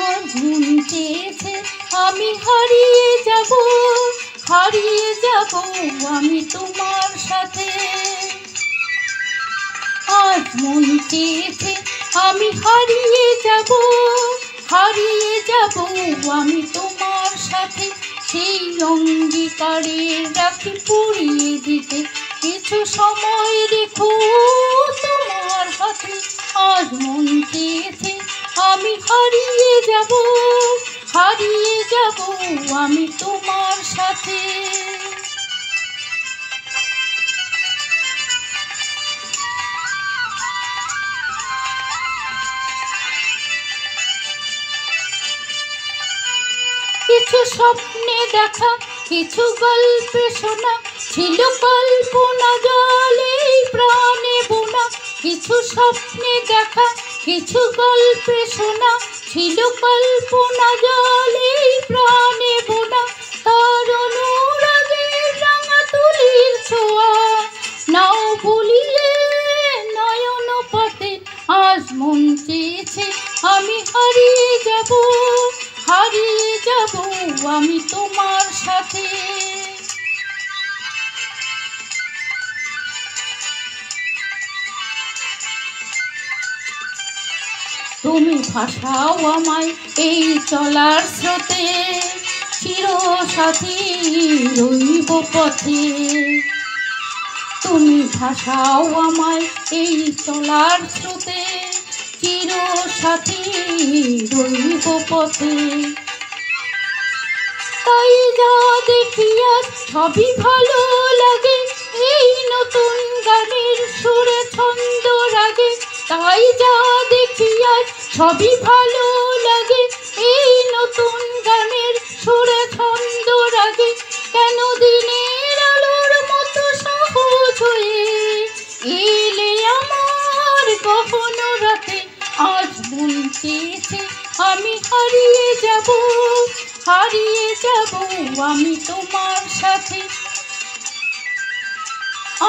আজ মন চেয়েছে আমি হারিয়ে যাব, হারিয়ে যাব আমি তোমার সাথে। আজ মন চেয়েছে আমি হারিয়ে যাব, হারিয়ে যাব আমি তোমার সাথে। সেই অঙ্গীকারে রাখি পুড়িয়ে দিতে কিছু সময় রেখো তোমার হাতে। আজ মন চেয়েছে আমি হারিয়ে যাব, হারিয়ে যাব আমি তোমার সাথে। কিছু স্বপ্নে দেখা, কিছু গল্পে শোনা, ছিল কল্পনা জলে প্রাণে বোনা। কিছু স্বপ্নে দেখা, কিছু গল্পে শোনা, ছিল কল্পনা জলে প্রাণে বোনা। তার অনুরাগে রাঙা তুলির ছোঁয়া নাও ভুলিয়ে নয়ন পথে। আজ মন চেয়েছে আমি হারিয়ে যাব, হারিয়ে যাব আমি তোমার সাথে। তুমি ভাসাও আমায় এই চলার স্রোতে, চিরসাথী রইব পথে। তুমি ভাসাও আমায় এই চলার স্রোতে, চিরসাথী রইব পথে। তাই যা দেখি আজ সবই ভালো লাগে, এই নতুন গানের সুরে ছন্দ রাগে। তাই যা দেখি আজ সবই ভালো লাগে, এই নতুন গানের সুরে ছন্দ রাগে। কেন দিনের আলোর মতো সহজ হয়ে এলে আমার গহন রাতে। আজ মন চেয়েছে আমি হারিয়ে যাব, হারিয়ে যাব আমি তোমার সাথে।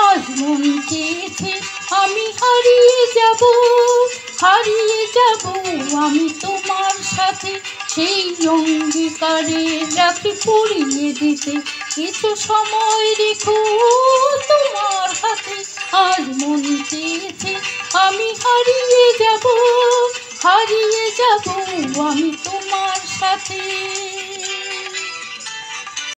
আজ মন চেয়েছে আমি হারিয়ে যাব, হারিয়ে যাব আমি তোমার সাথে। সেই অঙ্গীকারে রাখি পুড়িয়ে দিতে কিছু সময় রেখো তোমার হাতে। আজ মন চেয়েছে আমি হারিয়ে যাব, হারিয়ে যাব আমি তোমার সাথে।